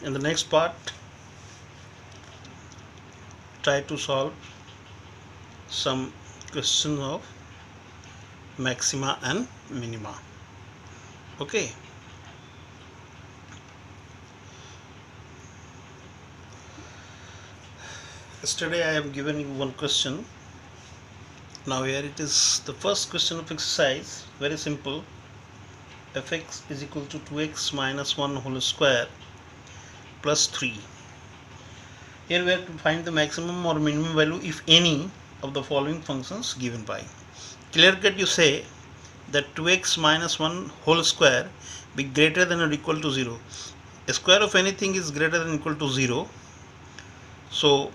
In the next part, try to solve some questions of maxima and minima. Okay. Yesterday I have given you one question. Now here it is the first question of exercise. Very simple. Fx is equal to 2x minus 1 whole square plus 3. Here we have to find the maximum or minimum value if any of the following functions given by. Clear cut you say that 2x minus 1 whole square be greater than or equal to 0. A square of anything is greater than or equal to 0. So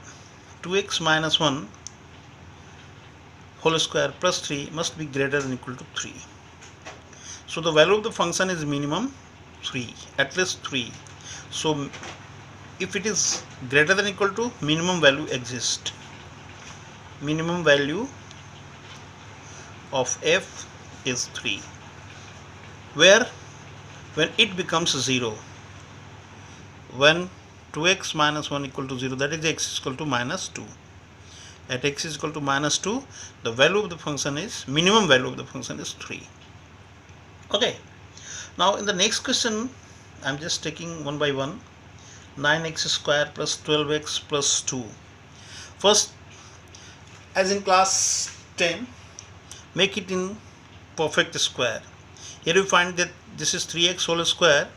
2x minus 1 whole square plus 3 must be greater than or equal to 3. So the value of the function is minimum 3, at least 3. So if it is greater than or equal to, minimum value exists. Minimum value of f is 3. Where? When it becomes 0. When 2x minus 1 equal to 0, that is x is equal to minus 2. At x is equal to minus 2, the value of the function is, minimum value of the function is 3. Okay. Now in the next question, I am just taking one by one. 9x square plus 12x plus 2. First, as in class 10, make it in perfect square. Here you find that this is 3x whole square.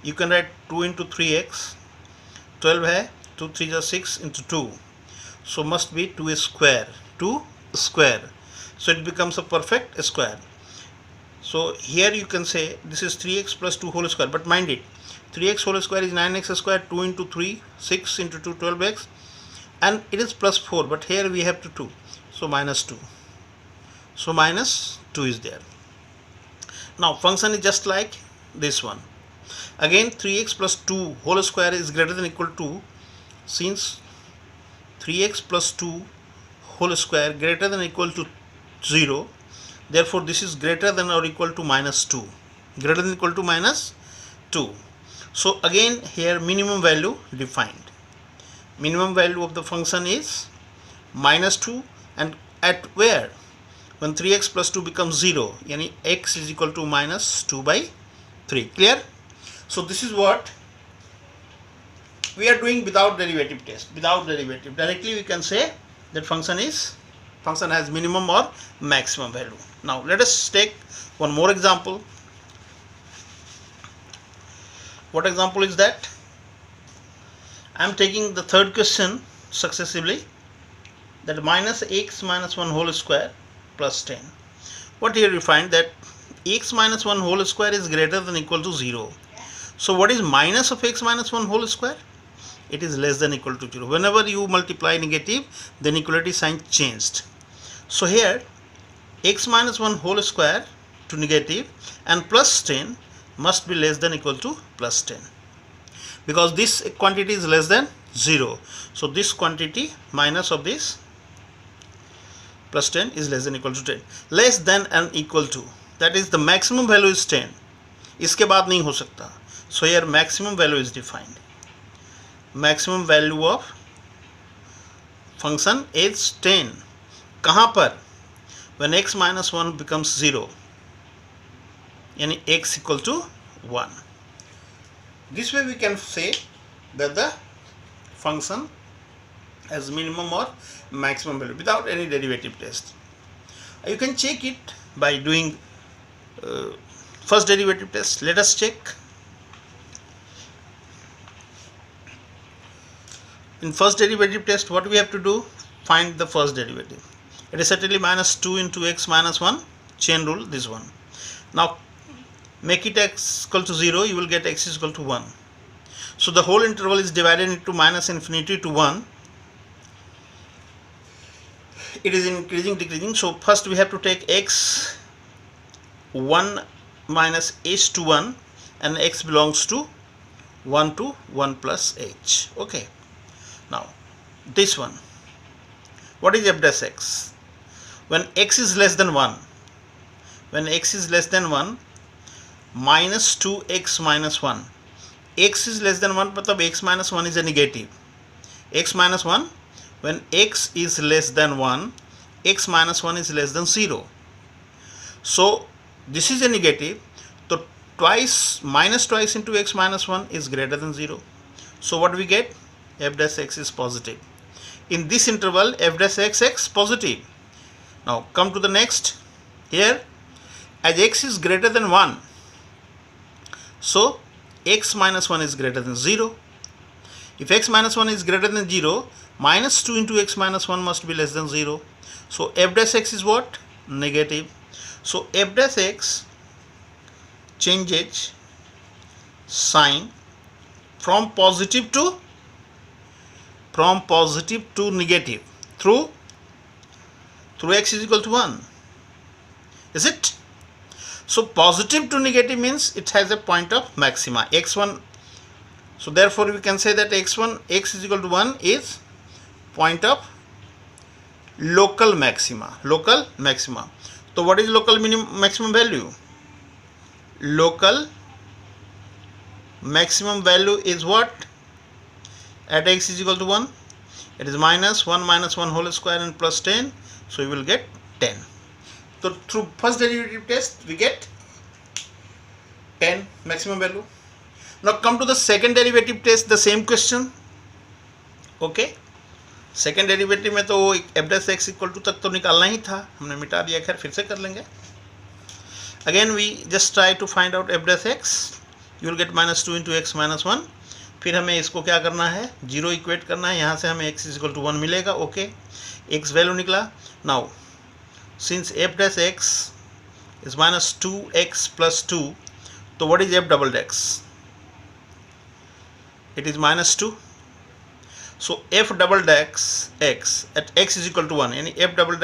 You can write 2 into 3x. 12 hai, 2 3 are 6 into 2. So must be 2 square. 2 square. So it becomes a perfect square. So here you can say this is 3x plus 2 whole square. But mind it, 3x whole square is 9x square, 2 into 3, 6 into 2, 12x. And it is plus 4. But here we have to 2. So minus 2. So minus 2 is there. Now function is just like this one. Again 3x plus 2 whole square is greater than or equal to, since 3x plus 2 whole square greater than or equal to 0, therefore this is greater than or equal to minus 2. Greater than or equal to minus 2. So again here minimum value defined. Minimum value of the function is minus 2, and at where? When 3x plus 2 becomes 0, yani x is equal to minus 2 by 3. Clear? So this is what we are doing without derivative test. Without derivative, directly we can say that function has minimum or maximum value. Now let us take one more example. What example is that? I am taking the third question successively, that minus x minus 1 whole square plus 10. What here you find that x minus 1 whole square is greater than or equal to 0. So what is minus of x minus 1 whole square? It is less than or equal to 0. Whenever you multiply negative, the inequality sign changed. So here x minus 1 whole square to negative and plus 10 must be less than or equal to plus 10, because this quantity is less than 0. So this quantity minus of this plus 10 is less than or equal to 10. Less than and equal to, that is the maximum value is 10. इसके बाद नहीं हो सकता. So here maximum value is defined. Maximum value of function is 10. कहाँ पर? When x minus 1 becomes 0, यानी x equal to 1. This way we can say that the function has minimum or maximum value without any derivative test. You can check it by doing first derivative test. Let us check. In first derivative test, what we have to do? Find the first derivative. It is certainly minus 2 into x minus 1. Chain rule, this one. Now make it x equal to 0, you will get x is equal to 1. So the whole interval is divided into minus infinity to 1. It is increasing, decreasing. So first we have to take x 1 minus h to 1, and x belongs to 1 to 1 plus h. Okay. Now this one, what is f dash x? When x is less than 1, minus 2x minus 1 x is less than 1 मतलब x minus 1 is a negative. x minus 1, when x is less than 1, x minus 1 is less than 0. So this is a negative, so minus twice into x minus 1 is greater than 0. So what we get? F dash x is positive. In this interval, f dash x positive. Now come to the next. Here, as x is greater than 1, so x minus 1 is greater than 0. If x minus 1 is greater than 0, minus 2 into x minus 1 must be less than 0. So f dash x is what? Negative. So f dash x changes sign from positive to negative through x is equal to 1. Is it? So positive to negative means it has a point of maxima, x1. So therefore we can say that x is equal to 1 is point of local maxima. So what is local maximum value? Local maximum value is what? At x is equal to 1. It is minus 1 whole square and plus 10. So you will get 10. So through first derivative test we get 10 maximum value. Now come to the second derivative test, the same question. Okay, second derivative में तो F dash x equal to तक तो निकालना ही था, हमने मिटा दिया, खैर फिर से कर लेंगे. Again we just try to find out f dash x. You will get minus 2 into x minus 1. फिर हमें इसको क्या करना है? जीरो इक्वेट करना है. यहाँ से हमें एक्स इज इक्वल टू 1 मिलेगा. ओके, एक्स वैल्यू निकला. Now since F dash x is minus 2x plus 2, तो what is F double x? It is minus 2. So f double dash x at x is equal to 1, यानी f double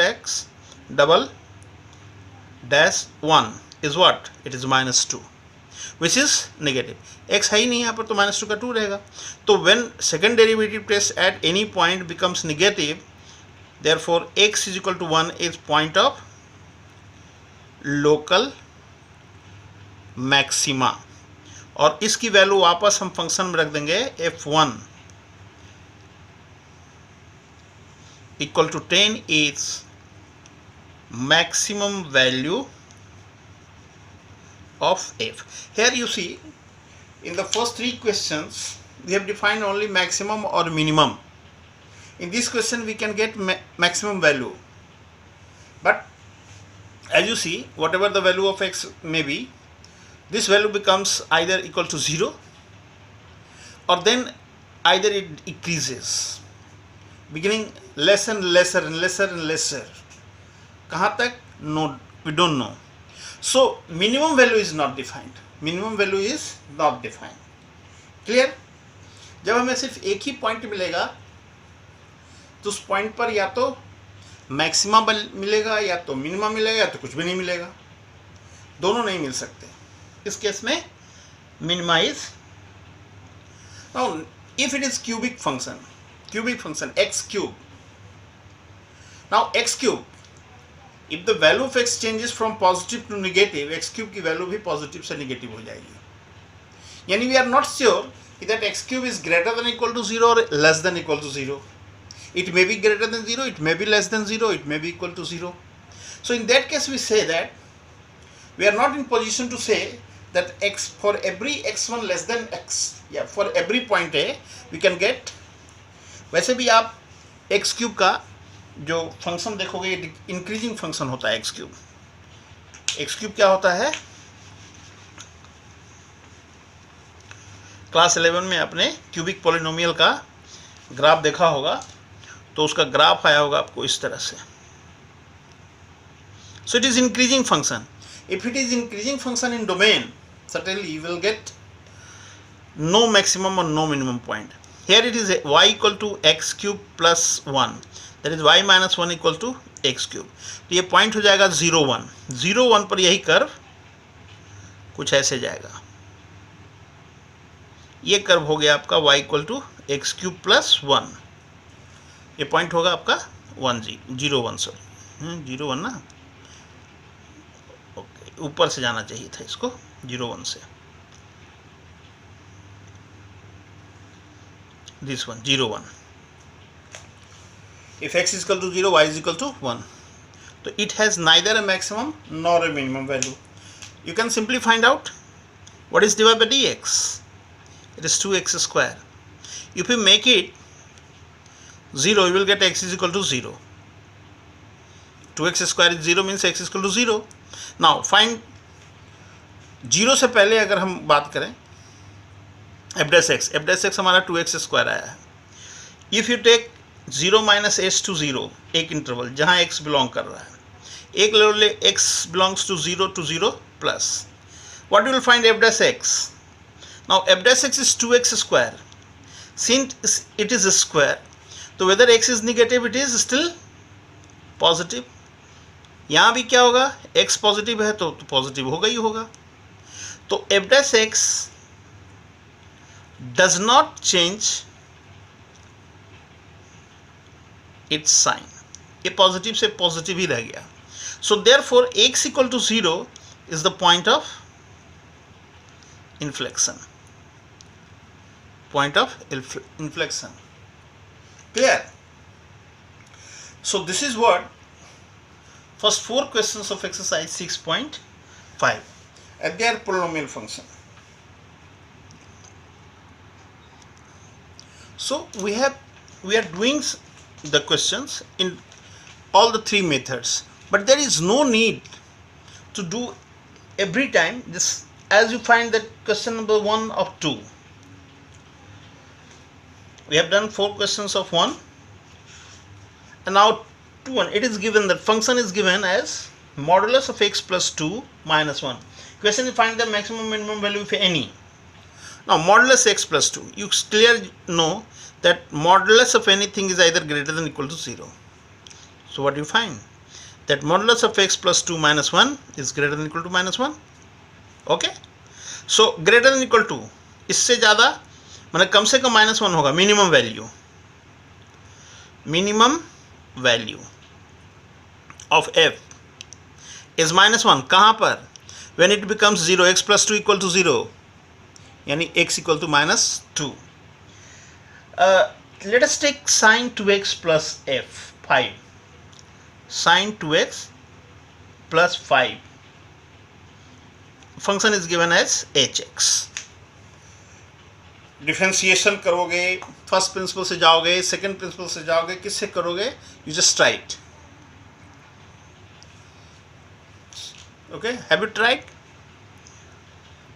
dash 1 is what? It is minus 2, which is negative. x है ही नहीं यहाँ पर, तो minus 2 का 2 रहेगा. तो when second derivative test at any point becomes negative, therefore x is equal to 1 is point of local maxima. और इसकी वैल्यू वापस हम फंक्शन में रख देंगे f1 equal to 10 is maximum value of f. Here you see, in the first three questions we have defined only maximum or minimum. In this question we can get maximum value, but as you see, whatever the value of x may be, this value becomes either equal to 0 or then either it increases, beginning less and lesser and lesser and lesser. कहाँ तक? No, we don't know. So minimum value is not defined. Clear? जब हमें सिर्फ एक ही point मिलेगा तो उस point पर या तो मैक्सिमा मिलेगा या तो मिनिमम मिलेगा या तो कुछ भी नहीं मिलेगा. दोनों नहीं मिल सकते. इस केस में minima is. Now if it is cubic function x cube. Now x cube, if the value of x changes from positive to negative, x cube की वैल्यू भी पॉजिटिव से नेगेटिव हो जाएगी. यानी we are not sure that x cube is greater than equal to 0 or less than equal to 0. It may be greater than 0, it may be less than 0, it may be equal to 0. So in that case we say that we are not in position to say that x for every x1 less than x, for every point a we can get. वैसे भी आप x cube का जो function देखोगे increasing function होता है. X cube क्या होता है? क्लास 11 में आपने क्यूबिक पॉलिनोमियल का ग्राफ देखा होगा, तो उसका ग्राफ आया होगा आपको इस तरह से. So it is increasing function. If it is increasing function in domain, certainly you will get no maximum or no minimum point. Here it is y equal to x cube plus 1, that is y minus 1 equal to x cube. तो ये point हो जाएगा 0 1. 0 1 पर यही curve कुछ ऐसे जाएगा. ये कर्व हो गया आपका y equal to x cube plus 1. ये पॉइंट होगा आपका 0 1 सॉरी 0 1 ना. ओके, ऊपर से जाना चाहिए था इसको 0 1 से. this one 0 1. If x is equal to 0, y is equal to 1. So it has neither a maximum nor a minimum value. You can simply find out what is divided by dx. It is 2x square. If you make it 0, you will get x is equal to 0. 2x square is 0 means x is equal to 0. Now find 0 से पहले अगर हम बात करें f dash x हमारा 2x square आया है. If you take 0 minus s to 0 एक इंटरवल जहाँ x बिलोंग कर रहा है, एक ले x belongs to 0 plus, what you will find f dash x. Now f dash x is 2x square. Since it is a square, तो whether x is negative it is still positive. यहाँ भी क्या होगा, x positive है तो positive होगा ही होगा. तो f dash x does not change its sign. ये पॉजिटिव से पॉजिटिव ही रह गया. So therefore x equal to 0 is the point of inflection. Point of inflection. Clear? So this is what first 4 questions of exercise 6.5 at their polynomial function. So we are doing the questions in all the 3 methods, but there is no need to do every time this, as you find that question number 1 of 2. We have done 4 questions of 1 and now 2 1. It is given that function is given as modulus of x plus 2 minus 1. Question is find the maximum minimum value of any. Now modulus x plus 2, you clearly know that modulus of anything is either greater than or equal to 0. So what do you find? That modulus of x plus 2 minus 1 is greater than or equal to minus 1. Okay? So greater than or equal to, इससे ज़्यादा मतलब कम से कम minus 1 होगा. Minimum value of f is minus 1. कहाँ पर? When it becomes 0, x plus 2 equal to 0, यानी x equal to minus 2. Let us take sine 2x plus f 5. Sine 2x plus 5. Function is given as hx. Differentiation करोगे, first principle से जाओगे, second principal से जाओगे, किससे करोगे? You just right. Okay, have you tried?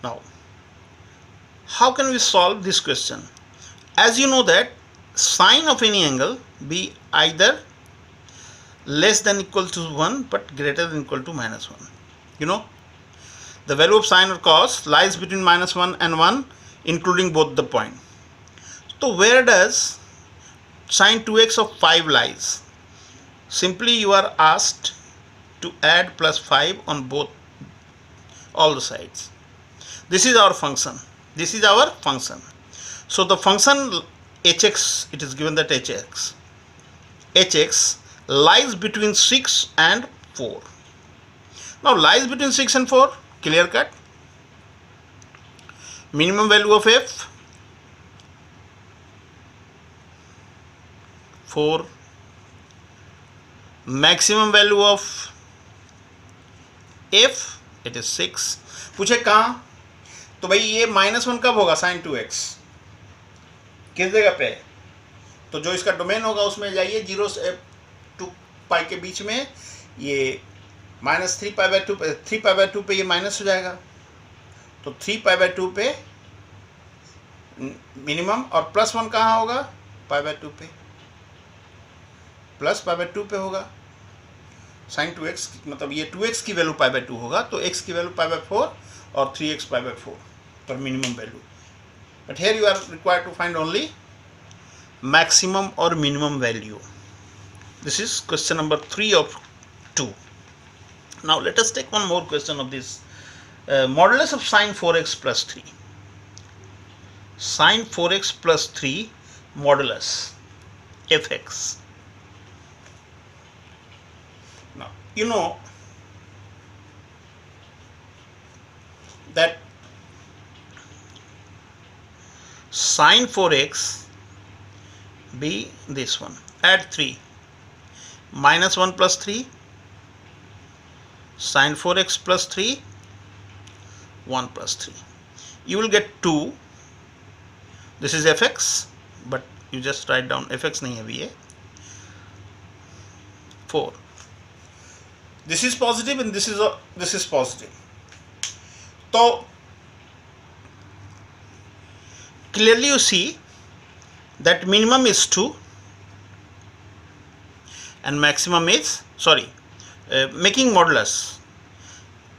Now how can we solve this question? As you know that sine of any angle be either less than equal to 1 but greater than equal to minus 1. You know, the value of sine or cos lies between minus 1 and 1 including both the point. So where does sine 2x of 5 lies? Simply you are asked to add plus 5 on all the sides. This is our function. So the function hx, it is given that hx lies between 6 and 4. Now lies between 6 and 4, clear cut. Minimum value of f 4, maximum value of f it is 6. पूछे कहाँ? तो भाई ये -1 कब होगा? sin 2x किस जगह पे? तो जो इसका डोमेन होगा उसमें जाइए, 0 से 2 पाई के बीच में, ये -3π/2 पे ये माइनस हो जाएगा. तो 3π/2 पे मिनिमम, और +1 कहाँ होगा? π/2 पे, +π/2 पे होगा. sin 2x मतलब ये 2x की वैल्यू π/2 होगा, तो x की वैल्यू π/4 और 3x π/4 पर minimum value. But here you are required to find only maximum or minimum value. This is question number 3 of 2. Now let us take one more question of this. Modulus of sine 4x plus 3. Sine 4x plus 3 modulus fx. Now you know that sine 4x be this one. Add 3. Minus 1 plus 3, sine 4x plus 3, 1 plus 3. You will get 2. This is fx, but you just write down fx nahi hai abhi hai. 4. This is positive and this is positive. So clearly you see that minimum is 2 and maximum is making modulus.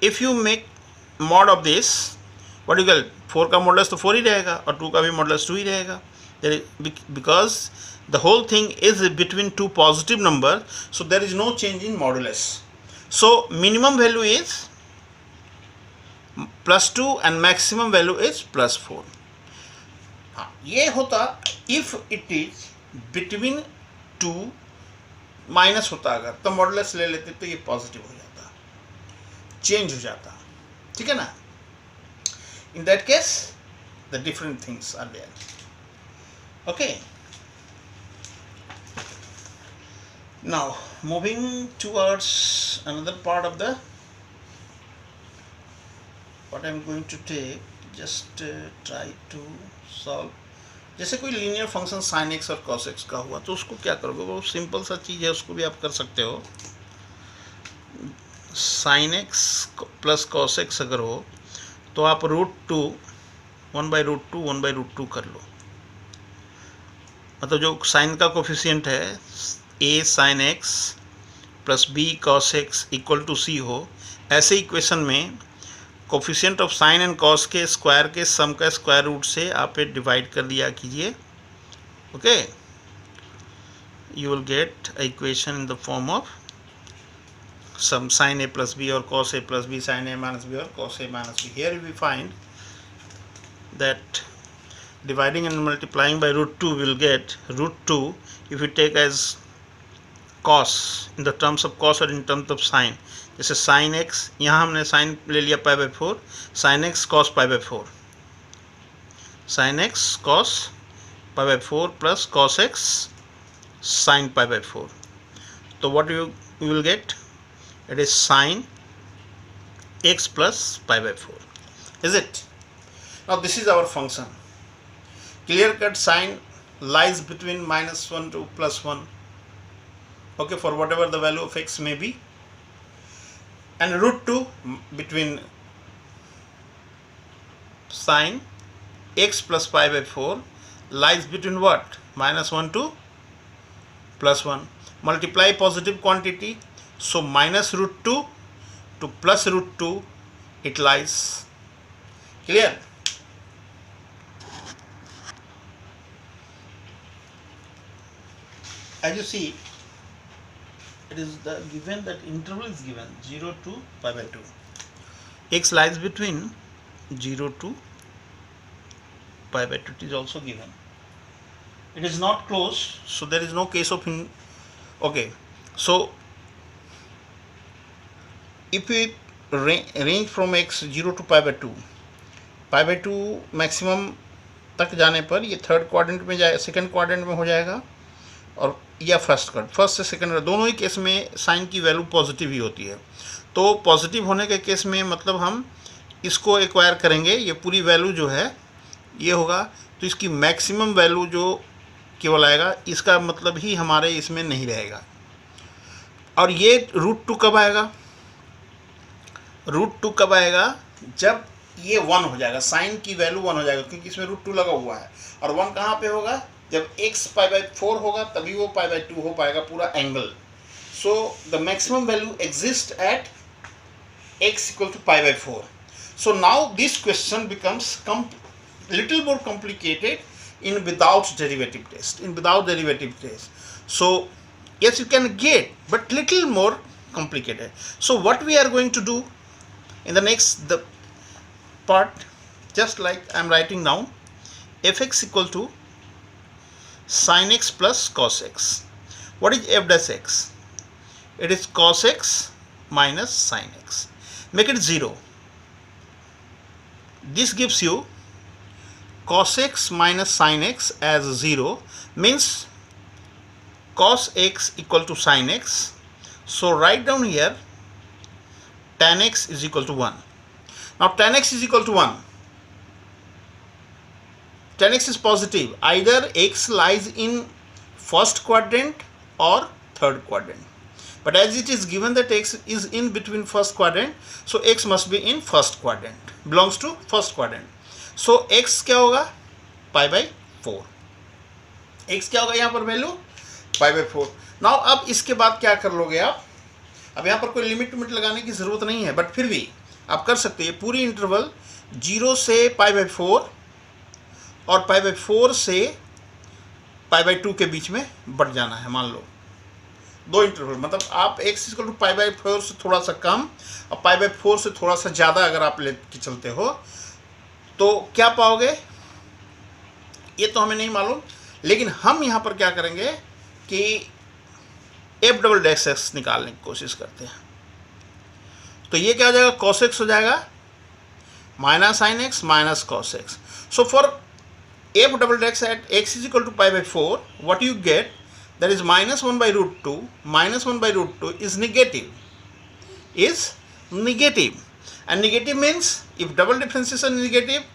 If you make mod of this, what you call 4 का modulus तो 4 ही रहेगा और 2 का भी modulus 2 ही रहेगा. Because the whole thing is between two positive numbers, so there is no change in modulus. So minimum value is plus 2 and maximum value is plus 4. ये होता if it is between 2 minus होता अगर तो modulus ले लेते तो ये positive हो जाता, चेंज हो जाता, ठीक है ना. In that case the different things are there. Okay, now moving towards another part of the what I am going to take. Just try to solve. जैसे कोई लीनियर फंक्शन साइन एक्स और cos x का हुआ तो उसको क्या करोगे, वो सिंपल सा चीज़ है, उसको भी आप कर सकते हो. Sign x plus cos x अगर हो तो आप √2 1/√2 1/√2 कर लो. मतलब जो साइन का कोफिशिएंट है a sine x plus b cos x equal to c हो, ऐसे इक्वेशन में coefficient of sine and cos के स्क्वायर के सम का स्क्वायर रूट से आप डिवाइड कर दिया कीजिए. Okay, you will get a equation in the form of some sine a plus b और cos a plus b sine a minus b और cos a minus b. Here we find that dividing and multiplying by √2 will get √2 if you take as cos in the terms of cos or in terms of sin. जैसे sine x, यहाँ हमने sine ले लिया π/4, sine x cos π/4, sine x cos π/4 plus cos x sine π/4. तो what you will get, it is sine x plus π/4. Is it? Now this is our function. Clear cut sine lies between -1 to +1, okay, for whatever the value of x may be, and √2 between sine x plus π/4 lies between what, -1 to +1. Multiply positive quantity, so -√2 to +√2 it lies. Clear? As you see, it is the given that interval is given 0 to π/2. X lies between 0 to π/2. It is also given. It is not closed, so there is no case of okay. So if we range from x 0 to π/2 maximum तक जाने पर ये third quadrant में जाए, second quadrant में हो जाएगा, और या फर्स्ट से सेकंड, दोनों ही केस में साइन की वैल्यू पॉजिटिव ही होती है. तो पॉजिटिव होने के केस में मतलब हम इसको एक्वायर करेंगे, ये पूरी वैल्यू जो है ये होगा, तो इसकी मैक्सिमम वैल्यू जो केवल आएगा, इसका मतलब ही हमारे इसमें नहीं रहेगा. और ये √2 कब आएगा, √2 कब आएगा, जब ये 1 हो जाएगा, साइन की वैल्यू 1 हो जाएगा, क्योंकि इसमें √2 लगा हुआ है. और 1 कहाँ पे होगा, जब x π/4 होगा तभी वो π/2 हो पाएगा पूरा angle. So the maximum value exist at x equal to π/4. So now this question becomes little more complicated in without derivative test. So yes, you can get, but little more complicated. So what we are going to do in the next part, just like I am writing down, fx equal to sin x plus cos x. What is f dash x? It is cos x minus sin x. Make it 0. This gives you cos x minus sin x as 0, means cos x equal to sin x. So write down here tan x is equal to 1. Now tan x is equal to 1. Tan x is positive. Either x lies in first quadrant or third quadrant. But as it is given that x is in between first quadrant, so x must be in first quadrant, belongs to first quadrant. So x क्या होगा? पाई by 4. x क्या होगा यहाँ पर value? Pi by 4. Now अब इसके बाद क्या कर लोगे आप? अब यहाँ पर कोई लिमिट लगाने की ज़रूरत नहीं है, बट फिर भी आप कर सकते हैं. पूरी इंटरवल 0 से पाई बाई 4 और पाई बाई 4 से पाई बाई 2 के बीच में बढ़ जाना है. मान लो 2 इंटरवल, मतलब आप x equal to pi by 4 से थोड़ा सा कम और पाई बाई 4 से थोड़ा सा ज़्यादा अगर आप लेके चलते हो तो क्या पाओगे ये तो हमें नहीं मालूम, लेकिन हम यहाँ पर क्या करेंगे कि एफ डबल डैश एक्स निकालने की कोशिश करते हैं. तो ये क्या हो जाएगा? कॉस एक्स हो जाएगा minus sine x minus cos x. So for f double dash at x is equal to pi by 4, what you get, that is minus 1 by root 2. Minus 1 by root 2 is negative. And negative means if double differentiation is negative,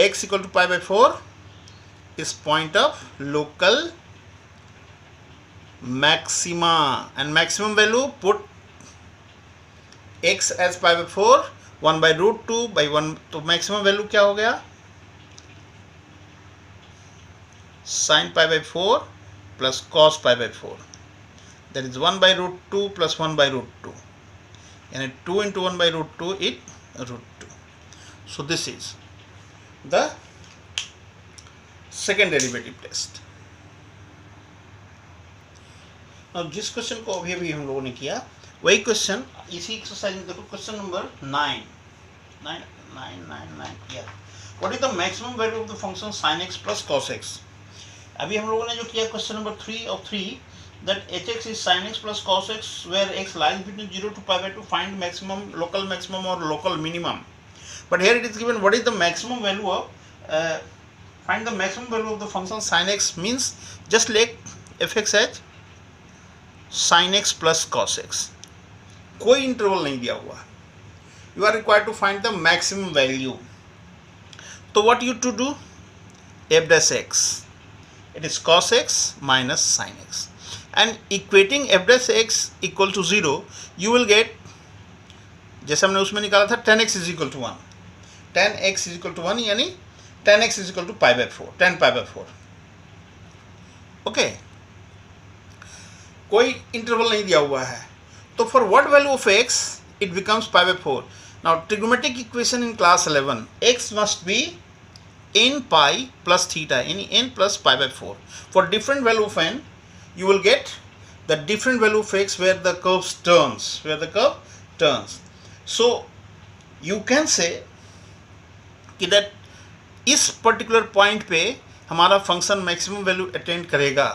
x equal to pi by 4 is point of local maxima, and maximum value put x as pi by 4, 1 by root 2 by 1. तो maximum value क्या हो गया? sin pi by 4 plus cos pi by 4, that is 1 by root 2 plus 1 by root 2, and 2 into 1 by root 2 is root 2. So this is the second derivative test. Now जिस question को अभी हम लोगों ने किया वही क्वेश्चन इसी एक्सरसाइज में देखो. Question number 9. What is the maximum value of the function sin x plus cos x? अभी हम लोगों ने जो किया question number 3 of 3, that hx is sin x plus cos x where x lies between 0 to pi by 2, find maximum, local maximum or local minimum. But here it is given what is the maximum value of find the maximum value of the function sin x, means just like fx as sin x plus cos x. कोई interval नहीं दिया हुआ. You are required to find the maximum value. तो what you to do? f dash x, it is cos x minus sin x, and equating f dash x equal to 0 you will get, जैसे हमने उसमें निकाला था tan x is equal to 1. tan x is equal to 1 यानी tan x is equal to pi by 4, tan pi by 4. Okay, कोई interval नहीं दिया हुआ है. तो for what value of x it becomes pi by 4. Now trigonometric equation in class 11, x must be n pi plus theta, n plus pi by 4. For different value of n you will get the different value of x where the curve turns. So you can say कि that इस particular point पे हमारा function maximum value attend करेगा.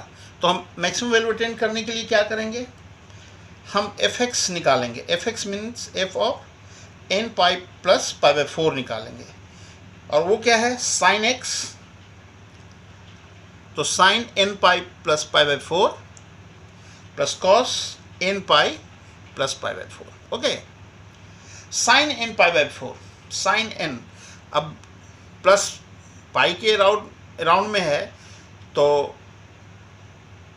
तो हम maximum value attend करने के लिए क्या करेंगे? हम fx निकालेंगे. fx means f of n pi plus pi by 4 निकालेंगे, और वो क्या है? Sine x. तो sine n pi plus pi by 4 प्लस cos n pi plus pi by 4. Okay, sine n pi by 4, sine n अब plus pi के round में है, तो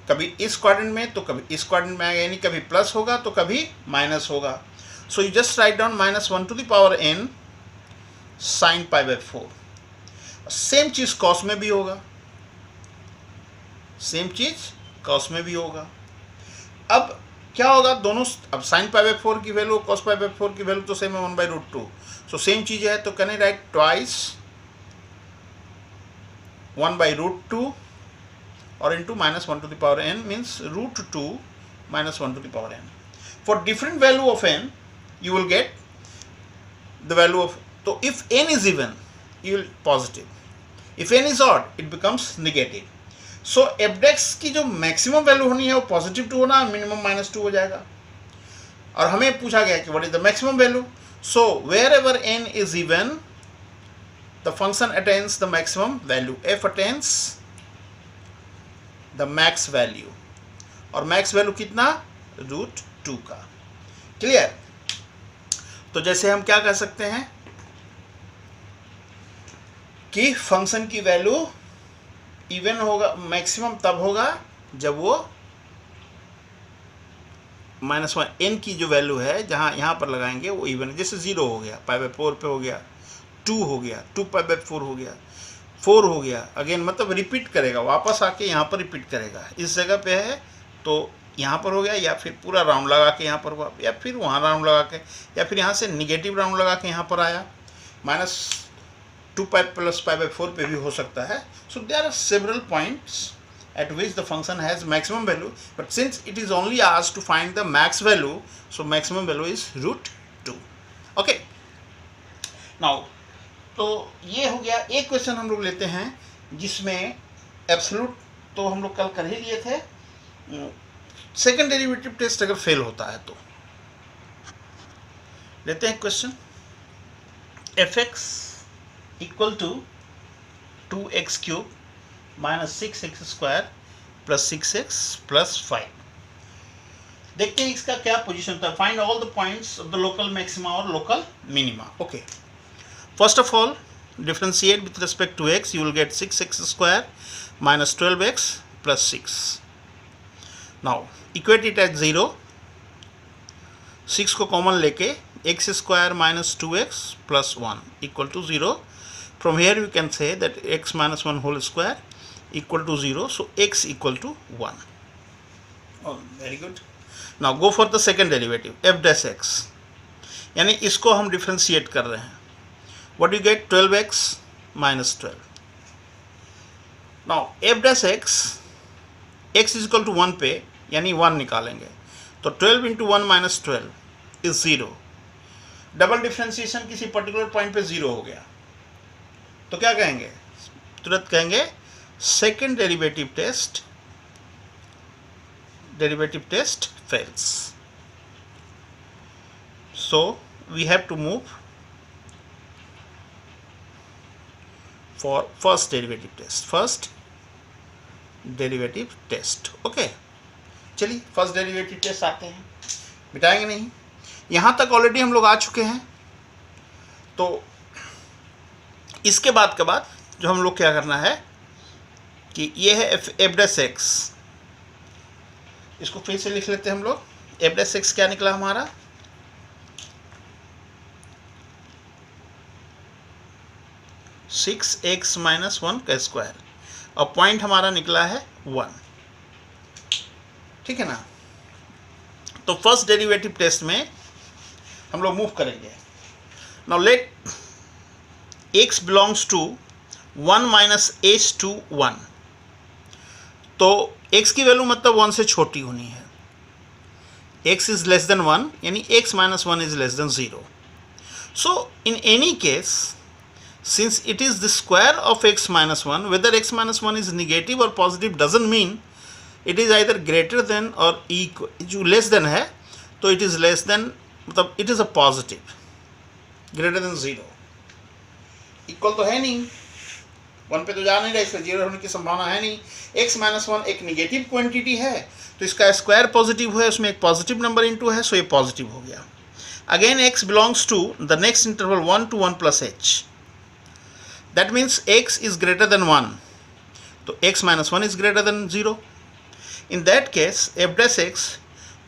कभी इस क्वाड्रेंट में तो कभी इस क्वाड्रेंट में आएगा, यानी कभी प्लस होगा तो कभी माइनस होगा. So you just write down minus 1 to the power n sine pi by 4. Same चीज़ कॉस में भी होगा, सेम चीज़ कॉस में भी होगा. अब क्या होगा? दोनों, अब साइन पाई बाई 4 की वैल्यू कॉस पाई बाई 4 की वैल्यू तो सेम है 1 बाई रूट 2. सो सेम चीज़ है, तो can I write twice 1 by root 2 और into minus 1 to the power n means root 2 minus 1 to the power n. For different value of n you will get the value of, so if n is even you will positive, if n is odd it becomes negative. So f dash की जो maximum value होनी है वो positive 2 होना, minimum minus 2 हो जाएगा. और हमें पूछा गया कि what is the maximum value. So wherever n is even the function attains the maximum value. F attains the max value. और मैक्स वैल्यू कितना, √2 का। क्लियर? तो जैसे हम क्या कह सकते हैं कि फंक्शन की वैल्यू इवन होगा, मैक्सिमम तब होगा जब वो -1 n की जो वैल्यू है जहाँ यहाँ पर लगाएंगे वो इवन, जैसे 0 हो गया, π/4 पे हो गया, 2 हो गया, 2π/4 हो गया, 4 हो गया, अगेन मतलब रिपीट करेगा, वापस आके यहाँ पर रिपीट करेगा। इस जगह पे है तो यहाँ पर हो गया, या फिर पूरा राउंड लगा के यहाँ पर हुआ, या फिर वहाँ राउंड लगा के, या फिर यहाँ से निगेटिव राउंड लगा के यहाँ पर आया, -2π + π/4 पे भी हो सकता है। So there are several points at which the function has maximum value, but since it is only asked to find the max value, so maximum value is √2. okay, now तो ये हो गया। एक क्वेश्चन हम लोग लेते हैं जिसमें एब्सोल्यूट तो हम लोग कल कर ही लिए थे, सेकंड डेरिवेटिव टेस्ट अगर फेल होता है तो लेते हैं question. fx = 2x³ -6x² + 6x + 5। देखते हैं इसका क्या पोजीशन होता है। Find all the points of the local maxima और local minima. Okay, first of all differentiate with respect to x, you will get 6x² - 12x + 6। Now equate it at 0, 6 को common लेके x² - 2x + 1 = 0। From here you can say that x - 1 whole square = 0, so x = 1. Oh, very good. Now go for the second derivative, f'(x), यानी इसको हम differentiate कर रहे हैं। What do you get? 12x - 12. Now f'(x), x = 1 पे यानी 1 निकालेंगे तो 12 × 1 - 12 is 0। डबल डिफ्रेंशिएशन किसी पर्टिकुलर पॉइंट पे 0 हो गया तो क्या कहेंगे, तुरंत कहेंगे second derivative test fails. So we have to move for first derivative test. Okay, चलिए फर्स्ट डेरिवेटिव टेस्ट आते हैं, मिटाएंगे नहीं। यहाँ तक ऑलरेडी हम लोग आ चुके हैं, तो इसके बाद जो हम लोग क्या करना है कि ये है f'(x), इसको फिर से लिख लेते हैं हम लोग। f'(x) क्या निकला हमारा, (6x - 1 का स्क्वायर) और पॉइंट हमारा निकला है 1। ठीक है ना? तो फर्स्ट डेरिवेटिव टेस्ट में हम लोग मूव करेंगे। Now let x belongs to 1 - h/1, तो x की वैल्यू मतलब 1 से छोटी होनी है। x is less than 1 यानी x - 1 is less than 0. So in any case, since it is the square of x - 1, whether x - 1 is negative or positive doesn't mean it is either greater than or equal। जो less than है तो it is less than मतलब it is a positive, greater than 0। Equal तो है नहीं, 1 पे तो जा नहीं रहा, इसका 0 होने की संभावना है नहीं। x - 1 एक निगेटिव क्वांटिटी है तो इसका स्क्वायर पॉजिटिव है, उसमें एक पॉजिटिव नंबर इनटू है, सो ये पॉजिटिव हो गया। Again x belongs to the next interval 1 to 1 + h, that means x is greater than 1, तो x - 1 is greater than 0। In that case f'(x)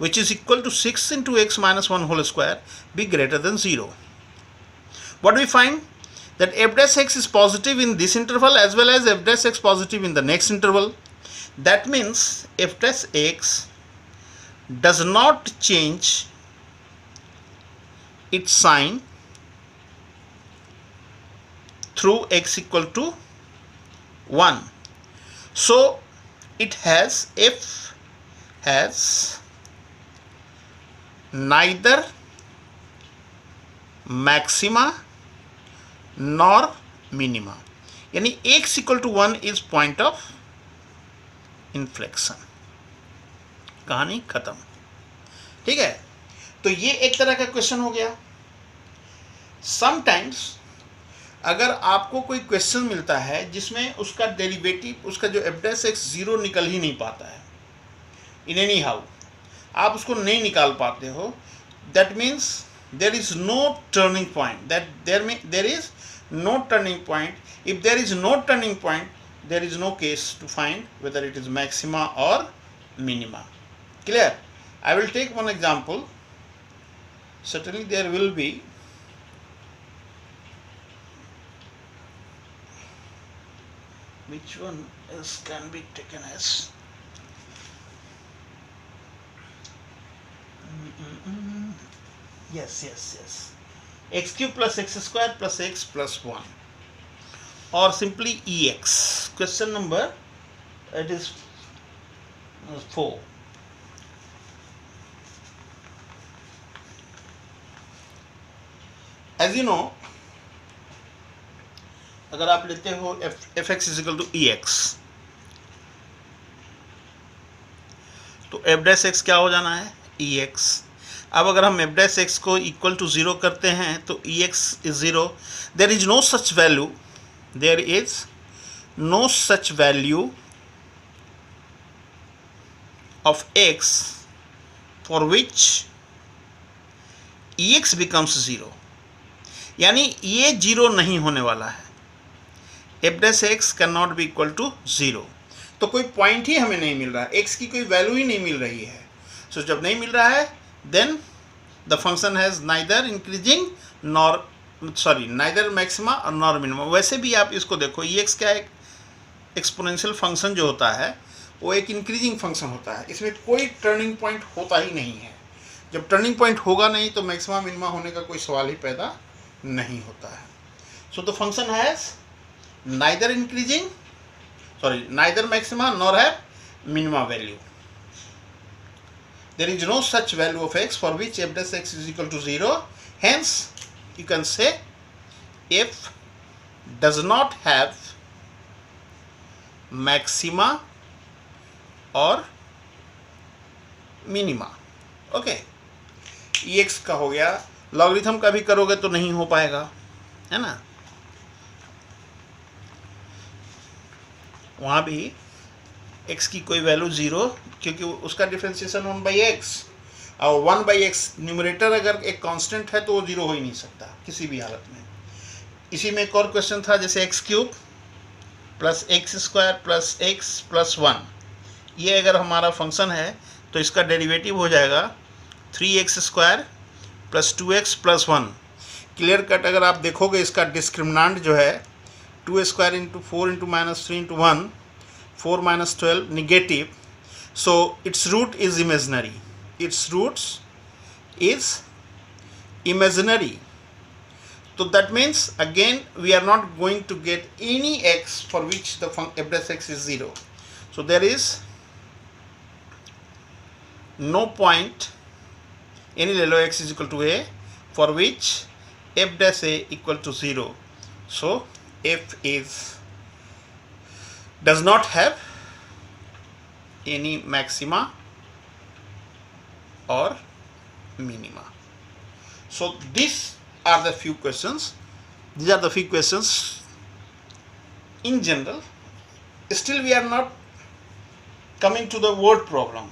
which is equal to 6 × x - 1 whole square be greater than 0. What do we find? That f'(x) is positive in this interval as well as f'(x) positive in the next interval. That means f'(x) does not change its sign through x = 1. So it has neither maxima nor minima, यानी x = 1 is point of inflection। कहानी खत्म। ठीक है, तो ये एक तरह का क्वेश्चन हो गया। समटाइम्स अगर आपको कोई क्वेश्चन मिलता है जिसमें उसका डेरिवेटिव, उसका जो f'(x) 0 निकल ही नहीं पाता है, इन एनी हाउ, आप उसको नहीं निकाल पाते हो, that means there is no turning point, that there is no turning point. If there is no turning point, there is no case to find whether it is maxima or minima. Clear? I will take one example. Certainly there will be which one else can be taken as yes, x cube plus x square plus x plus 1, or simply ex. Question number, it is 4. As you know, अगर आप लेते हो F X is equal to E X, तो F dash X क्या हो जाना है, E X. अब अगर हम एफ डैश एक्स को इक्वल टू 0 करते हैं तो E X is 0. There is no such value, there is no such value of X for which E X becomes 0. यानी ये 0 नहीं होने वाला है. F dash X can not be equal to 0. तो कोई पॉइंट ही हमें नहीं मिल रहा है, एक्स की कोई वैल्यू ही नहीं मिल रही है. सो जब नहीं मिल रहा है, then the function has neither increasing neither maxima or nor minima. वैसे भी आप इसको देखो, ये x क्या, एक एक्सपोनेंशियल फंक्शन जो होता है वो एक इंक्रीजिंग फंक्शन होता है. इसमें कोई टर्निंग पॉइंट होता ही नहीं है. जब टर्निंग पॉइंट होगा नहीं तो मैक्सिमा मिनिमा होने का कोई सवाल ही पैदा नहीं होता है. So the function has neither maxima nor have minima value. There is no such value of x for which f dash x is equal to 0. Hence, you can say f does not have maxima or minima. Okay, ex का हो गया. Logarithm का भी करोगे तो नहीं हो पाएगा, है ना. वहाँ भी x की कोई वैल्यू 0, क्योंकि उसका डिफ्रेंशिएशन 1/x, और 1/x न्यूमरेटर अगर एक कांस्टेंट है तो वो 0 हो ही नहीं सकता किसी भी हालत में. इसी में एक और क्वेश्चन था, जैसे x cube plus x square plus x plus 1, ये अगर हमारा फंक्शन है तो इसका डेरिवेटिव हो जाएगा 3x square plus 2x plus 1. Clear cut अगर आप देखोगे इसका डिस्क्रिमिनेंट जो है 2 square into 4 into minus 3 into 1, 4 minus 12 negative, so its root is imaginary. Its roots is imaginary. So that means again we are not going to get any x for which the f dash x is 0. So there is no point any value x is equal to a for which f dash a equal to 0. So f does not have any maxima or minima. So these are the few questions. These are the few questions in general. Still we are not coming to the word problem.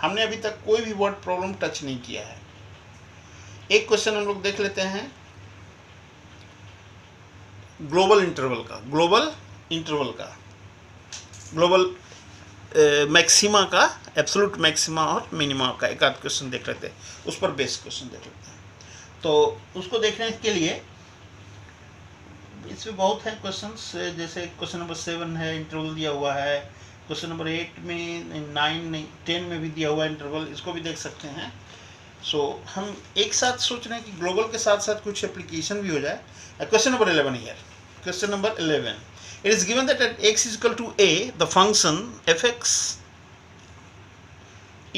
हमने अभी तक कोई भी word problem touch नहीं किया है. एक question हम लोग देख लेते हैं ग्लोबल इंटरवल का ग्लोबल मैक्सिमा का, एब्सोल्यूट मैक्सिमा और मिनिमा का एक आध क्वेश्चन देख लेते हैं, उस पर बेस्ड क्वेश्चन देख लेते हैं. तो उसको देखने के लिए इसमें बहुत हैं क्वेश्चंस. जैसे क्वेश्चन नंबर 7 है, इंटरवल दिया हुआ है. क्वेश्चन नंबर 8 में 9 10 में भी दिया हुआ है इंटरवल, इसको भी देख सकते हैं. सो हम एक साथ सोच रहे हैं कि ग्लोबल के साथ साथ कुछ एप्लीकेशन भी हो जाए. Question number 11 here. Question number 11, it is given that at x is equal to a, the function fx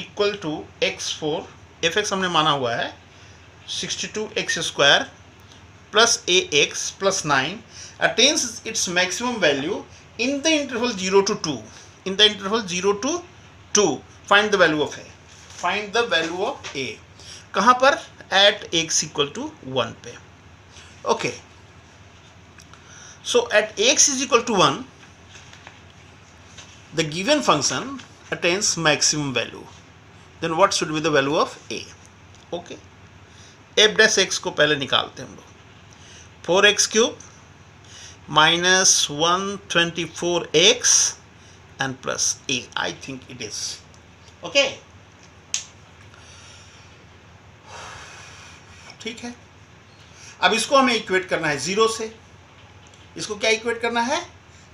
equal to x4, fx हमने माना हुआ है 62x square plus ax plus 9 attains its maximum value in the interval 0 to 2. In the interval 0 to 2, find the value of a. Find the value of a. कहाँ पर? At x equal to 1 पे. Okay. So at x is equal to 1, the given function attains maximum value, then what should be the value of a? Okay, f dash x को पहले निकालते हैं हम लोग. 4x cube minus 124x and plus a. I think it is okay. ठीक है, अब इसको हमें इक्वेट करना है जीरो से. इसको क्या इक्वेट करना है?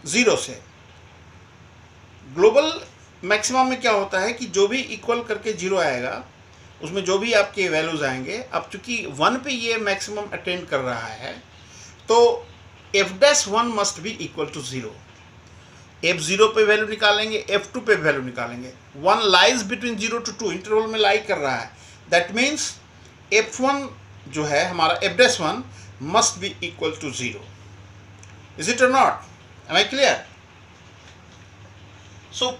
जीरो से. ग्लोबल मैक्सिमम में क्या होता है कि जो भी इक्वल करके जीरो आएगा उसमें जो भी आपके वैल्यूज आएंगे, अब चूंकि 1 पे ये मैक्सिमम अटेंड कर रहा है तो f dash 1 must be equal to 0. f0 पे वैल्यू निकालेंगे, f2 पे वैल्यू निकालेंगे. 1 लाइज बिटवीन 0 to 2, इंटरवल में लाई कर रहा है. दैट मीन्स f1 जो है हमारा f dash 1 must be equal to 0. Is it और not? Am I clear? So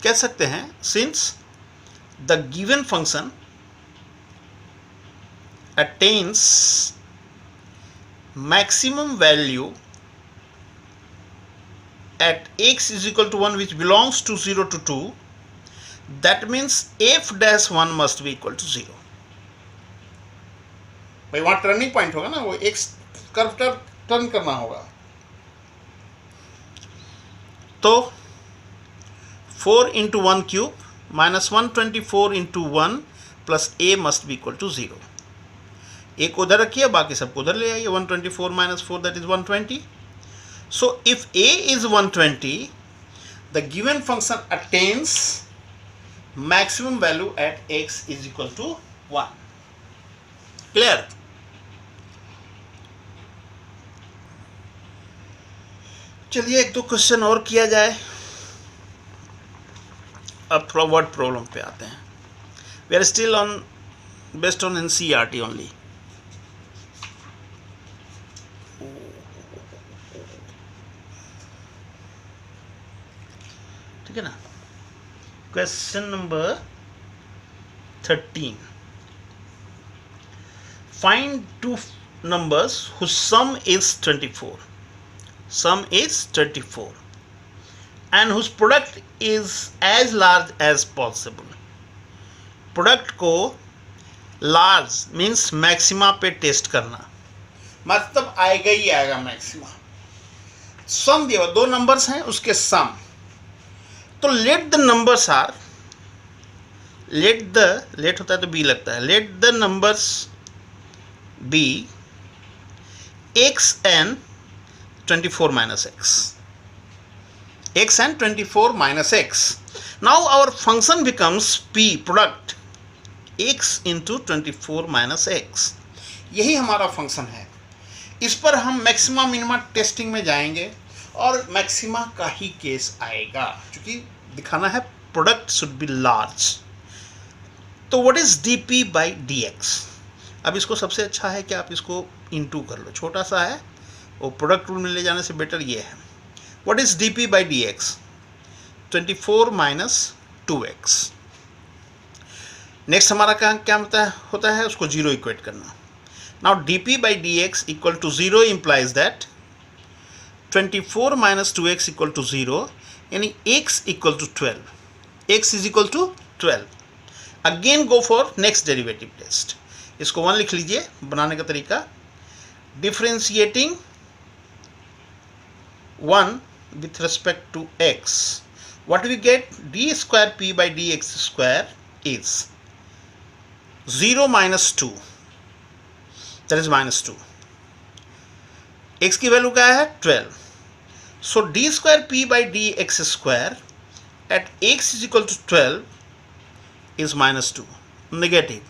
कह सकते हैं since the given function attains maximum value at x is equal to 1 which belongs to 0 to 2, that means f dash 1 must be equal to 0. भाई वहाँ turning point होगा ना, वो x curve turn करना होगा. तो 4 into 1 cube minus 124 into 1 plus a must be equal to 0. एक उधर रखिए, बाकी सबको उधर ले आइए. 124 minus 4 that is 120. So if a is 120, the given function attains maximum value at x is equal to 1. Clear? चलिए एक दो क्वेश्चन और किया जाए. अब थोड़ा वर्ड प्रॉब्लम पे आते हैं. We are still on based on NCERT only. ठीक है ना. Question number 13. Find two numbers whose sum is 24. Sum is 24 and whose product is as large as possible. Product को लार्ज मीन्स मैक्सिमा पे test करना, मतलब आएगा ही आएगा maxima. सम दिया हुआ, दो नंबर्स हैं उसके सम. तो let the numbers are, let होता है तो बी लगता है. Let the numbers be x and 24 minus x. x and 24 minus x. Now our function becomes p, product x into 24 minus x. यही हमारा फंक्शन है. इस पर हम मैक्सिमा मिनिमा टेस्टिंग में जाएंगे और मैक्सिमा का ही केस आएगा, क्योंकि दिखाना है प्रोडक्ट शुड बी लार्ज. तो what is dp by dx? अब इसको सबसे अच्छा है कि आप इसको इनटू कर लो, छोटा सा है, वो प्रोडक्ट रूल में ले जाने से बेटर ये है. What is dp by dx? 24 minus 2x. Next हमारा क्या होता है उसको जीरो इक्वेट करना. Now dp by dx equal to 0 implies that 24 minus 2x equal to 0, यानी x equal to 12. x is equal to 12. Again go for next derivative test. इसको 1 लिख लीजिए. बनाने का तरीका, differentiating 1 with respect to x. What we get? d square p by dx square is 0 minus 2. That is minus 2. x की value क्या है? 12. So d square p by dx square at x is equal to 12 is minus 2. Negative.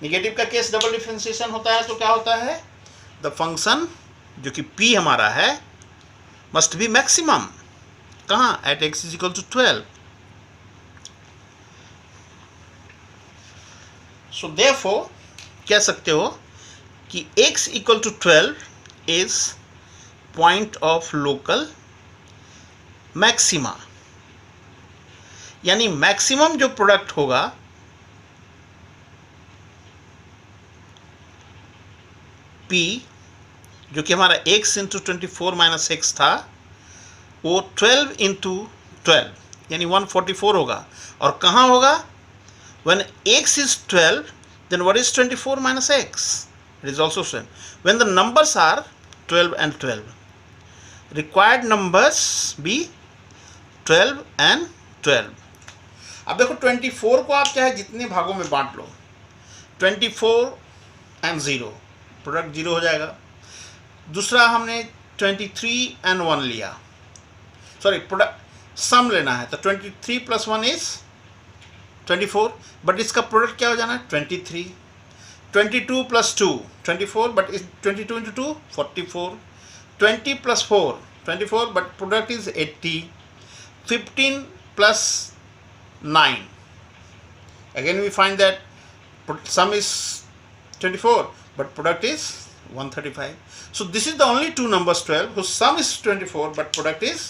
Negative का case double differentiation होता है तो क्या होता है? द फंक्शन जो कि p हमारा है मस्ट बी मैक्सिमम. कहाँ? At x is equal to 12. So therefore कह सकते हो कि x equal to 12 is point of local maxima. यानी मैक्सिमम जो प्रोडक्ट होगा p जो कि हमारा x इंटू 24 माइनस एक्स था, वो 12 इंटू 12 यानी 144 होगा। और कहाँ होगा? When x is 12, then what is 24 minus x? It is also same. When the numbers are 12 and 12, required numbers be 12 and 12. अब देखो 24 को आप चाहे जितने भागों में बांट लो, 24 and 0, प्रोडक्ट 0 हो जाएगा। दूसरा हमने 23 and 1 लिया, सॉरी प्रोडक्ट सम लेना है, तो 23 प्लस 1 इज 24, बट इसका प्रोडक्ट क्या हो जाना है 23। 22 प्लस 2 24, बट इस 22 into 2 44। 20 plus 4 24, but product is 80। 15 plus 9, again we find that sum is 24, but product is 135. So this is the only two numbers 12 whose sum is 24 but product is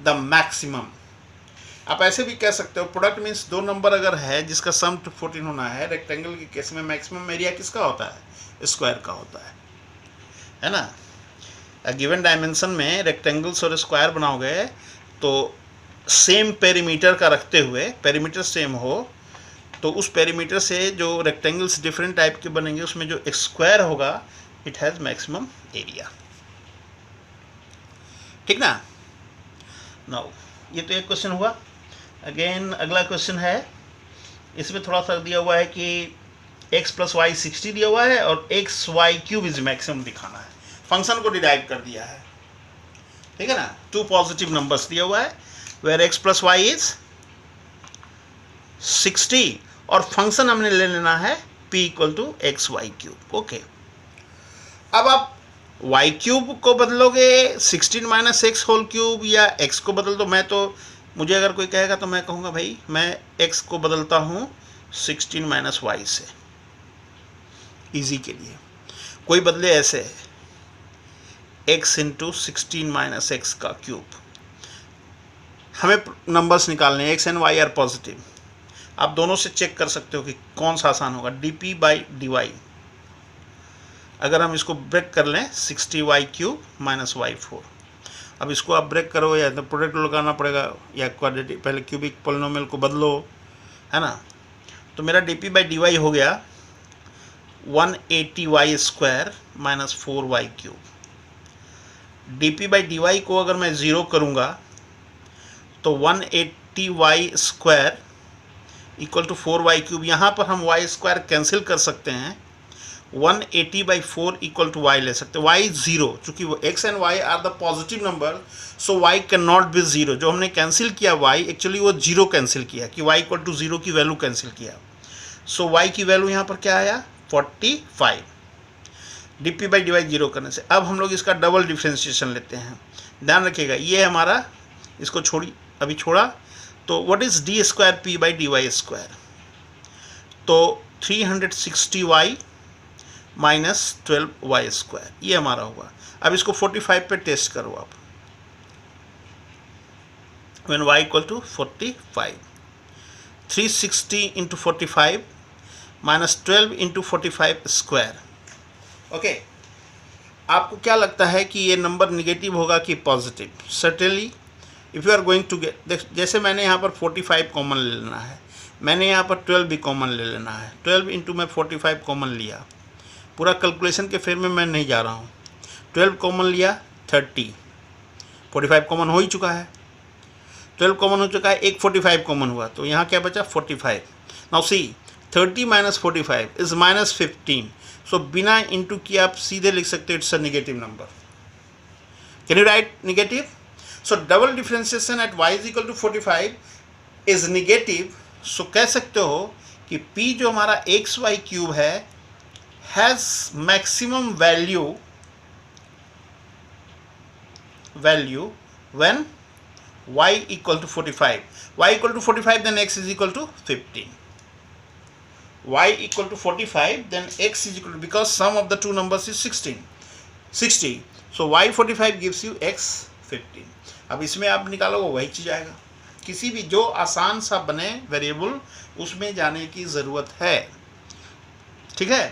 the maximum. आप ऐसे भी कह सकते हो product means दो number अगर है जिसका सम 14 होना है, रेक्टेंगल के केस में मैक्सिमम एरिया किसका होता है? स्क्वायर का होता है ना। गिवन डायमेंशन में रेक्टेंगल्स और स्क्वायर बनाओगे तो सेम पेरीमीटर का रखते हुए, पेरीमीटर सेम हो तो उस पेरीमीटर से जो रेक्टेंगल्स डिफरेंट टाइप के बनेंगे उसमें जो स्क्वायर होगा इट हैज़ मैक्सिमम एरिया। ठीक ना। नाउ ये तो एक क्वेश्चन हुआ। अगेन अगला क्वेश्चन है, इसमें थोड़ा सा दिया हुआ है कि x प्लस वाई 60 दिया हुआ है और x Y cube is maximum दिखाना है। फंक्शन को डिराइव कर दिया है, ठीक है ना। टू पॉजिटिव नंबर्स दिया हुआ है where x plus y is 60 और फंक्शन हमने ले लेना है p equal to x Y cube. Okay, अब आप y क्यूब को बदलोगे 16 माइनस एक्स होल क्यूब या x को बदल दो। मैं तो, मुझे अगर कोई कहेगा तो मैं कहूँगा भाई मैं x को बदलता हूँ 16 माइनस वाई से, इजी के लिए। कोई बदले ऐसे x इंटू 16 माइनस एक्स का क्यूब। हमें नंबर्स निकालने हैं, x and y are positive. आप दोनों से चेक कर सकते हो कि कौन सा आसान होगा। डी बाई डी वाई, अगर हम इसको ब्रेक कर लें 60y क्यूब माइनस y4। अब इसको आप ब्रेक करो या तो प्रोडक्ट लगाना पड़ेगा या क्वाड्रेटिक, पहले क्यूबिक पोलिनोमियल को बदलो, है ना। तो मेरा डी बाई डी वाई हो गया 180y square minus 4y cube. D by d y को अगर मैं ज़ीरो करूँगा तो 180y square equal to 4y cube. यहाँ पर हम y स्क्वायर कैंसिल कर सकते हैं, 180 बाई 4 इक्वल टू y ले सकते हैं। y इज जीरो, चूँकि x and y are the positive number, so y can not be zero. जो हमने कैंसिल किया y, एक्चुअली वो जीरो कैंसिल किया कि y इक्वल टू जीरो की वैल्यू कैंसिल किया। सो y की वैल्यू यहाँ पर क्या आया 45, d by d y zero करने से। अब हम लोग इसका डबल डिफ्रेंशिएशन लेते हैं। ध्यान रखिएगा ये हमारा, इसको छोड़ी, अभी छोड़ा, तो what is d square p by d y square, तो 360y माइनस 12y स्क्वायर, ये हमारा होगा। अब इसको 45 पे टेस्ट करो आप, when y equal to 45, 360 into 45 minus 12 into 45 square. Okay, आपको क्या लगता है कि ये नंबर निगेटिव होगा कि positive? Certainly if you are going to get, जैसे मैंने यहाँ पर 45 कॉमन ले लेना है, मैंने यहाँ पर 12 भी कॉमन ले लेना है। 12 इंटू मैं 45 कॉमन लिया, पूरा कैलकुलेशन के फेर में मैं नहीं जा रहा हूँ। 12 कॉमन लिया 30, 45 कॉमन हो ही चुका है, 12 कॉमन हो चुका है, एक 45 कॉमन हुआ, तो यहाँ क्या बचा 45। Now see 30 minus 45 is minus 15, so बिना इंटू किए आप सीधे लिख सकते हो it's a negative number. Can you write negative? So double differentiation at y is equal to 45 is negative. So कह सकते हो कि p जो हमारा एक्स वाई क्यूब है has maximum value when y equal to 45. y equal to 45, then x is equal to 15. y equal to 45, then x is equal to, because sum of the two numbers is 60. So y 45 gives you x 15. अब इसमें आप निकालोगे वही चीज़ आएगा। किसी भी जो आसान सा बने वेरिएबल उसमें जाने की ज़रूरत है, ठीक है।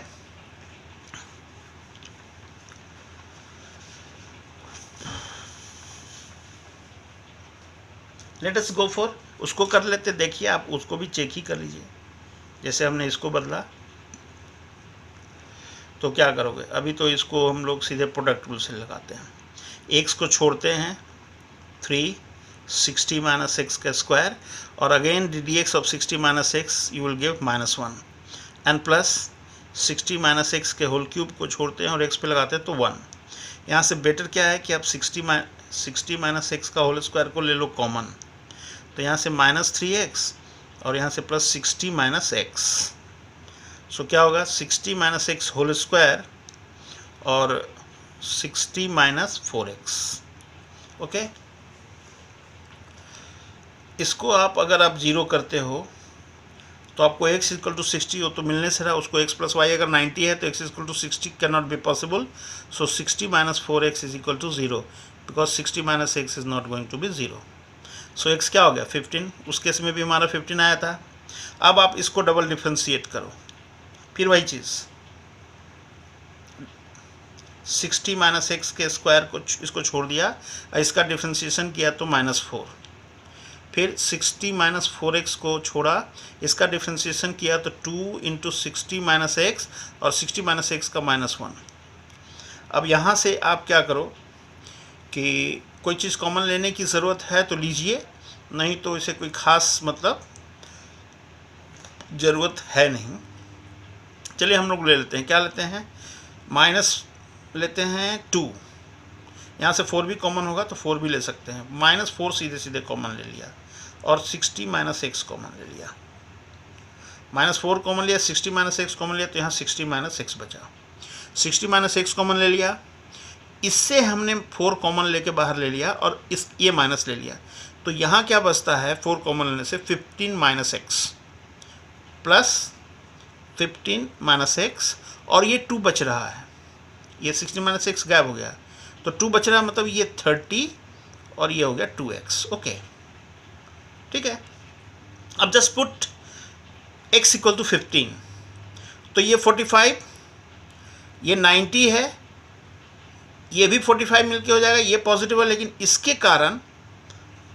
लेट अस गो फॉर, उसको कर लेते, देखिए आप उसको भी चेक ही कर लीजिए। जैसे हमने इसको बदला तो क्या करोगे, अभी तो इसको हम लोग सीधे प्रोडक्ट रूल से लगाते हैं। एक्स को छोड़ते हैं 3 60 माइनस एक्स का स्क्वायर, और again D x of 60 minus x you will give -1 and plus 60 minus x के होल क्यूब को छोड़ते हैं और एक्स पे लगाते हैं तो 1। यहाँ से बेटर क्या है कि आप 60 माइनस एक्स का होल स्क्वायर को ले लो कॉमन, तो यहाँ से -3x और यहाँ से प्लस 60 माइनस एक्स। सो क्या होगा 60 माइनस एक्स होल स्क्वायर और 60 माइनस 4x। ओके, इसको आप अगर आप जीरो करते हो तो आपको x इक्वल टू 60 हो तो मिलने से रहा, उसको x प्लस वाई अगर 90 है तो x equal to 60 can not be possible. So 60 minus 4x is equal to 0 because 60 minus x is not going to be 0। So x क्या हो गया 15, उस केस में भी हमारा 15 आया था। अब आप इसको डबल डिफ्रेंशिएट करो, फिर वही चीज़ 60 माइनस एक्स के स्क्वायर को इसको छोड़ दिया, इसका डिफ्रेंशिएशन किया तो -4, फिर 60 माइनस 4x को छोड़ा, इसका डिफ्रेंशिएशन किया तो 2 इंटू 60 माइनस एक्स और 60 माइनस एक्स का -1। अब यहाँ से आप क्या करो कि कोई चीज़ कॉमन लेने की ज़रूरत है तो लीजिए, नहीं तो इसे कोई ख़ास मतलब ज़रूरत है नहीं। चलिए हम लोग ले लेते हैं, क्या लेते हैं, माइनस लेते हैं 2, यहाँ से 4 भी कॉमन होगा तो 4 भी ले सकते हैं, -4 सीधे सीधे कॉमन ले लिया और 60 माइनस एक्स कॉमन ले लिया, -4 कॉमन लिया, 60 माइनस एक्स कॉमन लिया तो यहाँ 60 माइनस एक्स बचा, 60 माइनस एक्स कॉमन ले लिया, इससे हमने 4 कॉमन लेके बाहर ले लिया और इस ये माइनस ले लिया, तो यहाँ क्या बचता है 4 कॉमन लेने से 15 minus x plus 15 minus x, और ये 2 बच रहा है, ये 60 माइनस एक्स गायब हो गया तो 2 बच रहा है, मतलब ये 30 और ये हो गया 2x। ओके ठीक है, अब just put x equal to 15, तो ये 45, ये 90 है, ये भी 45 मिलके हो जाएगा, ये पॉजिटिव है, लेकिन इसके कारण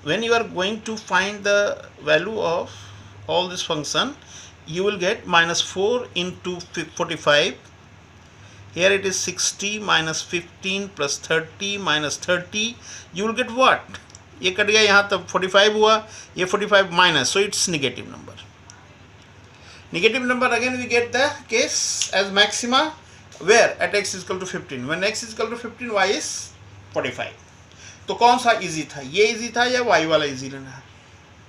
when you are going to find the value of all this function you will get -4 into 45, here it is 60 minus 15 plus 30 minus 30, you will get what, ये कट गया यहाँ तब 45 हुआ, ये 45 minus, so it's negative number. Negative number again we get the case as maxima where at x is equal to 15, when x is equal to 15 y is 45। तो कौन सा easy था, ये इजी था या y वाला इजी लेना है,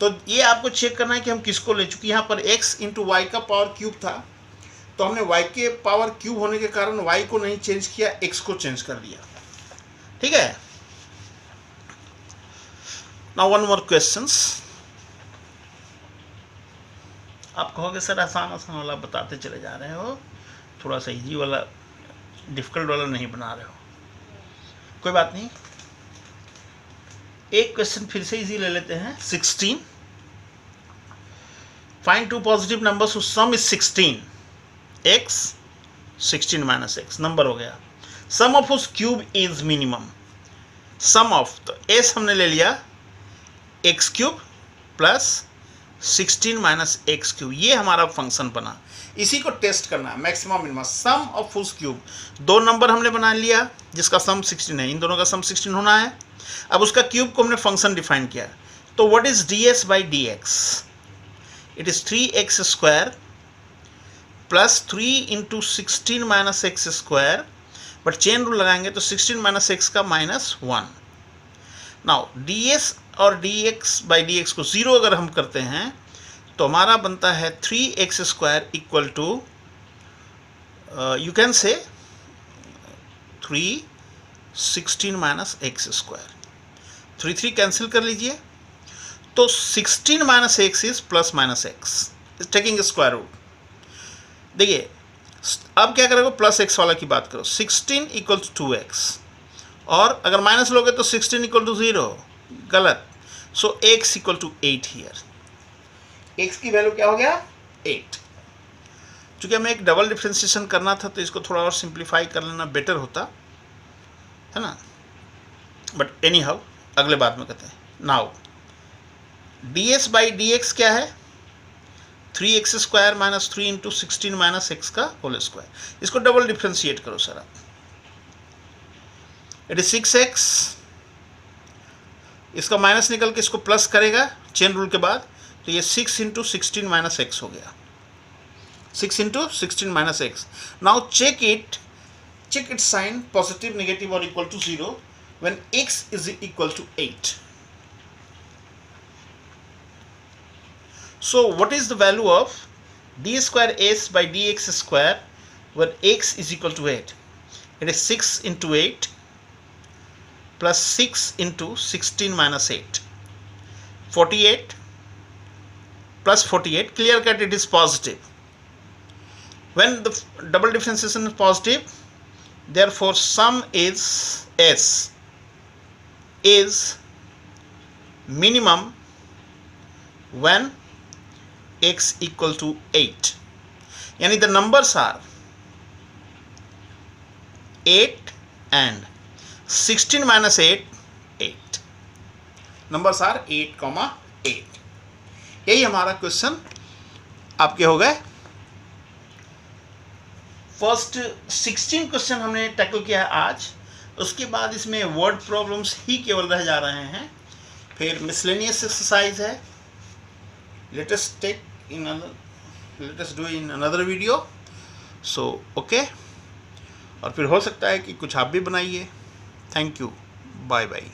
तो ये आपको चेक करना है कि हम किसको ले चुके। यहाँ पर x इंटू वाई का पावर क्यूब था तो हमने y के पावर क्यूब होने के कारण y को नहीं चेंज किया, x को चेंज कर दिया। ठीक है, नाउ वन मोर क्वेश्चंस। आप कहोगे सर आसान आसान वाला बताते चले जा रहे हो, थोड़ा सा इजी वाला डिफिकल्ट वाला नहीं बना रहे हो, कोई बात नहीं, एक क्वेश्चन फिर से इजी ले लेते हैं। 16, find two positive numbers whose sum is 16, x 16 minus x number हो गया, sum of whose cube is minimum, sum of, तो s हमने ले लिया x cube plus 16 minus x cube, ये हमारा फंक्शन बना, इसी को टेस्ट करना है maximum minimum. Sum of whose cube, दो नंबर हमने बना लिया जिसका सम 16 है, इन दोनों का सम 16 होना है, अब उसका क्यूब को हमने फंक्शन डिफाइन किया, तो what is ds by dx, it is 3x square plus 3 into 16 minus x square, but chain rule लगाएंगे तो 16 माइनस एक्स का -1। नाउ ds और dx बाई dx को 0 अगर हम करते हैं तो हमारा बनता है 3x square equal to you can say 16 minus x square, 3 cancel कर लीजिए, तो 16 minus x is plus minus x taking square root. देखिए अब क्या करोगे, प्लस एक्स वाला की बात करो, 16 इक्वल टू 2x, और अगर माइनस लोगे तो 16 इक्वल टू 0, गलत, so x equal to 8 here, x की वैल्यू क्या हो गया 8। चूँकि हमें एक डबल डिफ्रेंशिएशन करना था तो इसको थोड़ा और सिंप्लीफाई कर लेना बेटर होता है ना, बट एनी हाउ अगले बात में कहते हैं। Now ds by D x क्या है, 3x square minus 3 into 16 minus x का होल स्क्वायर। इसको डबल डिफ्रेंशिएट करो सर आप, इट इज 6x, इसका माइनस निकल के इसको प्लस करेगा चेन रूल के बाद, तो ये 6 इंटू 16 माइनस एक्स हो गया, 6 into 16 minus x. Now check it sign positive, negative और equal to 0 when x is equal to 8. So what is the value of d square s by dx square when x is equal to 8? It is 6 into 8 plus 6 into 16 minus 8. 48 plus 48, clear cut it is positive. When the double differentiation is positive, therefore sum is s is minimum when x equal to 8. यानी the numbers are 8 and 16 minus 8, 8. Numbers are 8, 8. यही हमारा question आपके हो गए। First 16 question हमने tackle किया है आज, उसके बाद इसमें वर्ड प्रॉब्लम्स ही केवल रह जा रहे हैं, फिर मिसलेनियस एक्सरसाइज है, let us do in another video. So okay, और फिर हो सकता है कि कुछ आप भी बनाइए। Thank you, bye bye.